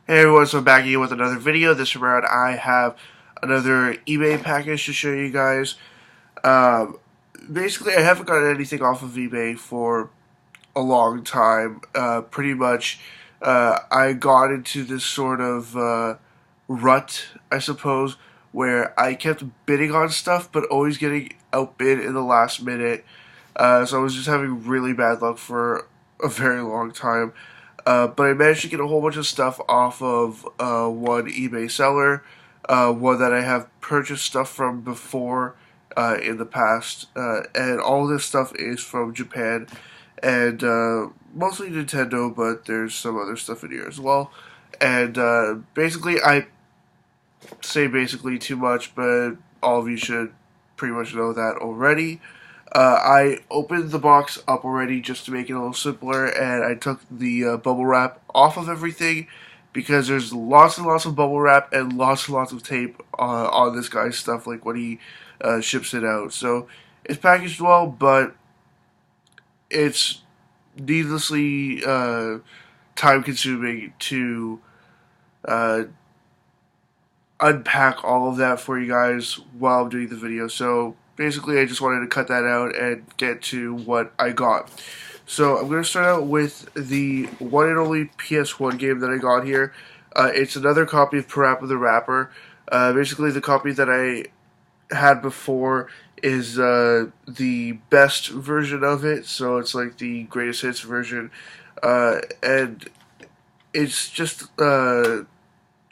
Hey everyone, so I'm back again with another video. This round I have another eBay package to show you guys. Um, Basically, I haven't gotten anything off of eBay for a long time. Pretty much, I got into this sort of rut, I suppose, where I kept bidding on stuff, but always getting outbid in the last minute. So I was just having really bad luck for a very long time. But I managed to get a whole bunch of stuff off of one eBay seller, one that I have purchased stuff from before in the past, and all this stuff is from Japan, and mostly Nintendo, but there's some other stuff in here as well. And basically, I say basically too much, but all of you should pretty much know that already. I opened the box up already just to make it a little simpler, and I took the bubble wrap off of everything because there's lots and lots of bubble wrap and lots of tape on this guy's stuff, like when he ships it out. So it's packaged well, but it's needlessly time consuming to uh, unpack all of that for you guys while I'm doing the video. So basically, I just wanted to cut that out and get to what I got. So I'm going to start out with the one and only PS1 game that I got here. It's another copy of Parappa the Rapper. Basically, the copy that I had before is the best version of it, so it's like the greatest hits version, and it's just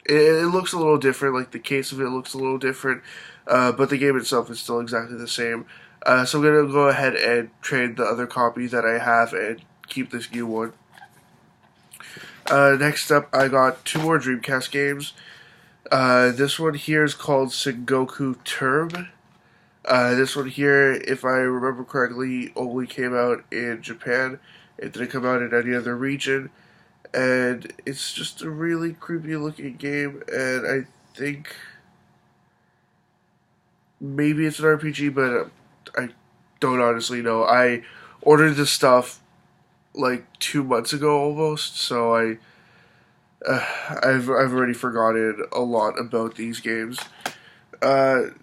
it looks a little different. Like the case of it looks a little different, but the game itself is still exactly the same. So I'm gonna go ahead and trade the other copy that I have and keep this new one. Next up, I got two more Dreamcast games. This one here is called Sengoku Term. This one here, if I remember correctly, only came out in Japan. It didn't come out in any other region. And it's just a really creepy looking game, and I think maybe it's an RPG, but I don't honestly know. I ordered this stuff like 2 months ago almost, so I've already forgotten a lot about these games.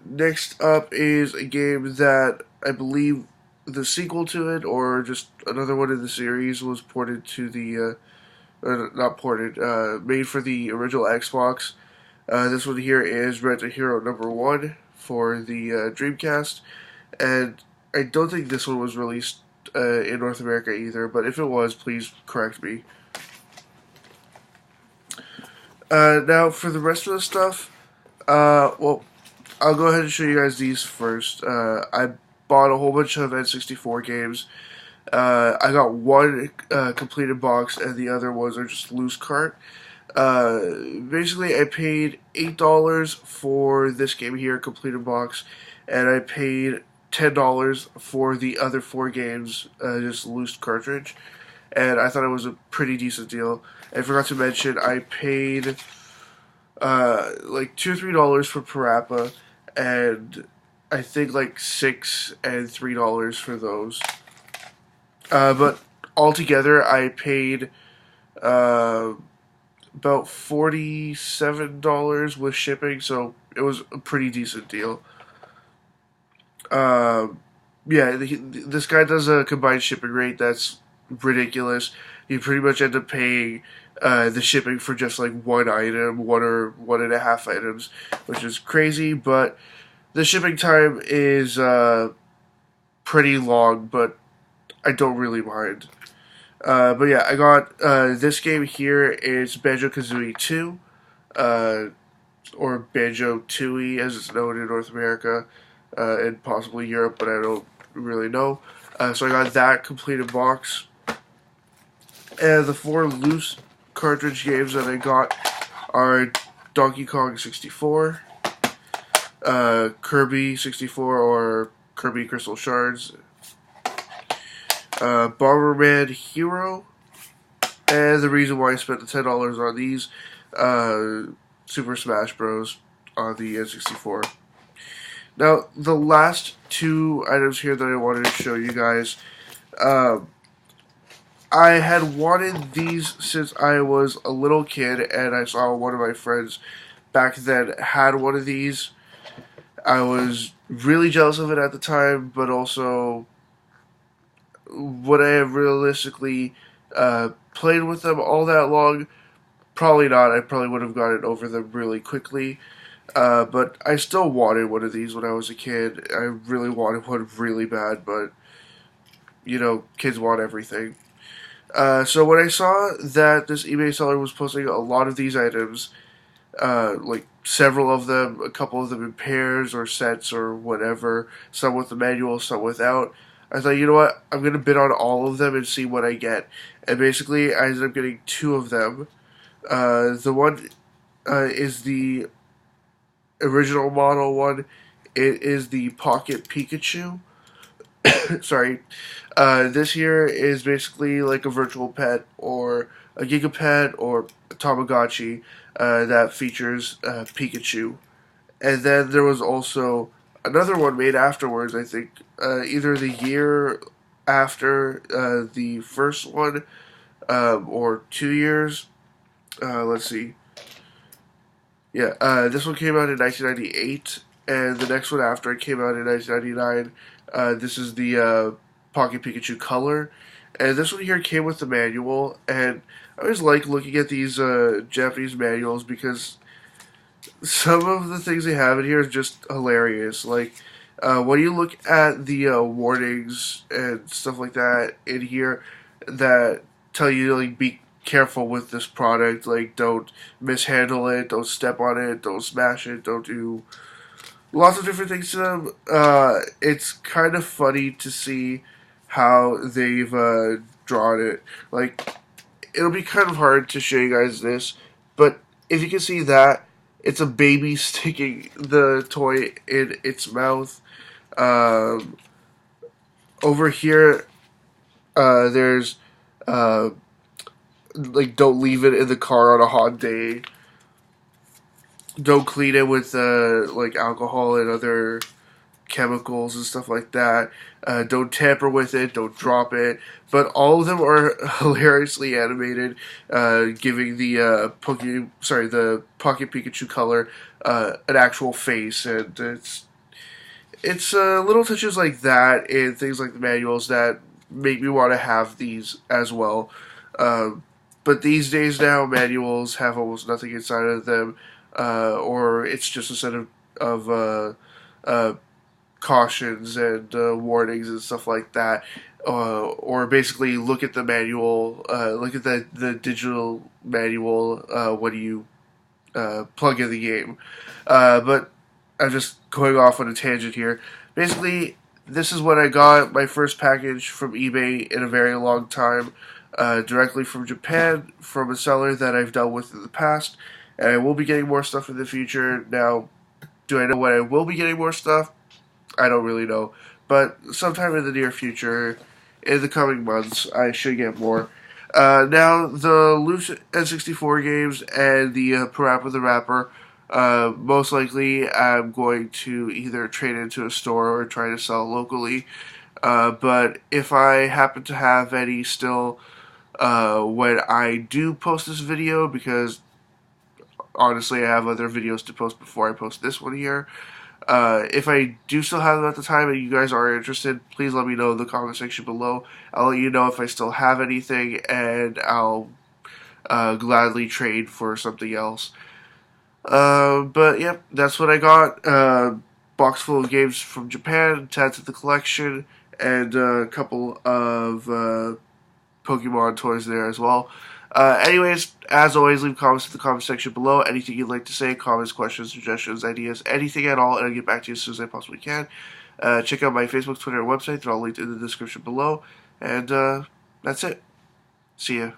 Next up is a game that I believe the sequel to it, or just another one in the series, was ported to the not ported, made for the original Xbox. This one here is Rent a Hero #1 for the Dreamcast, and I don't think this one was released in North America either, but if it was, please correct me. Now, for the rest of the stuff, well, I'll go ahead and show you guys these first. I bought a whole bunch of N64 games. I got one completed box, and the other ones are just loose cart. Basically, I paid $8 for this game here, completed box, and I paid $10 for the other four games, just loose cartridge. And I thought it was a pretty decent deal. I forgot to mention, I paid like $2 or $3 for Parappa, and I think like $6 and $3 for those. But altogether, I paid about $47 with shipping, so it was a pretty decent deal. Yeah, this guy does a combined shipping rate that's ridiculous. You pretty much end up paying the shipping for just like one item, one or one and a half items, which is crazy, but the shipping time is pretty long, but I don't really mind. But yeah, I got this game here. It's Banjo-Kazooie 2, or Banjo-Tooie as it's known in North America, and possibly Europe, but I don't really know. So I got that completed box. And the four loose cartridge games that I got are Donkey Kong 64, Kirby 64 or Kirby Crystal Shards, Bomberman Hero, and the reason why I spent the $10 on these, Super Smash Bros. On the N64. Now, the last two items here that I wanted to show you guys, I had wanted these since I was a little kid, and I saw one of my friends back then had one of these. I was really jealous of it at the time, but also would I have realistically played with them all that long? Probably not. I probably would have gotten over them really quickly. But I still wanted one of these when I was a kid. I really wanted one really bad, but, you know, kids want everything. So when I saw that this eBay seller was posting a lot of these items, like several of them, a couple of them in pairs or sets or whatever, some with the manual, some without, I thought, you know what, I'm going to bid on all of them and see what I get. And basically, I ended up getting two of them. The one is the original model one. It is the Pocket Pikachu. Sorry. This here is basically like a virtual pet or a Gigapet or a Tamagotchi that features Pikachu. And then there was also another one made afterwards, I think, either the year after the first one or 2 years. Let's see. Yeah, this one came out in 1998, and the next one after it came out in 1999. This is the Pocket Pikachu Color, and this one here came with the manual, and I always like looking at these Japanese manuals because some of the things they have in here is just hilarious. Like, when you look at the warnings and stuff like that in here that tell you to, like, be careful with this product, like, don't mishandle it, don't step on it, don't smash it, don't do lots of different things to them. It's kind of funny to see how they've drawn it. Like, it'll be kind of hard to show you guys this, but if you can see that, it's a baby sticking the toy in its mouth. Over here, there's like, don't leave it in the car on a hot day. Don't clean it with like alcohol and other chemicals and stuff like that. Don't tamper with it. Don't drop it. But all of them are hilariously animated, giving the the Pocket Pikachu Color an actual face, and it's little touches like that and things like the manuals that make me want to have these as well. But these days now, manuals have almost nothing inside of them, or it's just a set of cautions and warnings and stuff like that. Or basically look at the manual, look at the digital manual when you plug in the game. But I'm just going off on a tangent here. Basically, this is what I got, my first package from eBay in a very long time. Directly from Japan, from a seller that I've dealt with in the past, and I will be getting more stuff in the future. Now, do I know when I will be getting more stuff? I don't really know, but sometime in the near future, in the coming months, I should get more. Now, the loose N64 games and the Parappa the Rapper, most likely I'm going to either trade into a store or try to sell locally. But if I happen to have any still when I do post this video, because honestly I have other videos to post before I post this one here, if I do still have them at the time and you guys are interested, please let me know in the comment section below. I'll let you know if I still have anything, and I'll gladly trade for something else. But yep, that's what I got. Box full of games from Japan, to add to the collection, and a couple of Pokemon toys there as well. Anyways, as always, leave comments in the comment section below. Anything you'd like to say, comments, questions, suggestions, ideas, anything at all, and I'll get back to you as soon as I possibly can. Check out my Facebook, Twitter, and website. They're all linked in the description below. And that's it. See ya.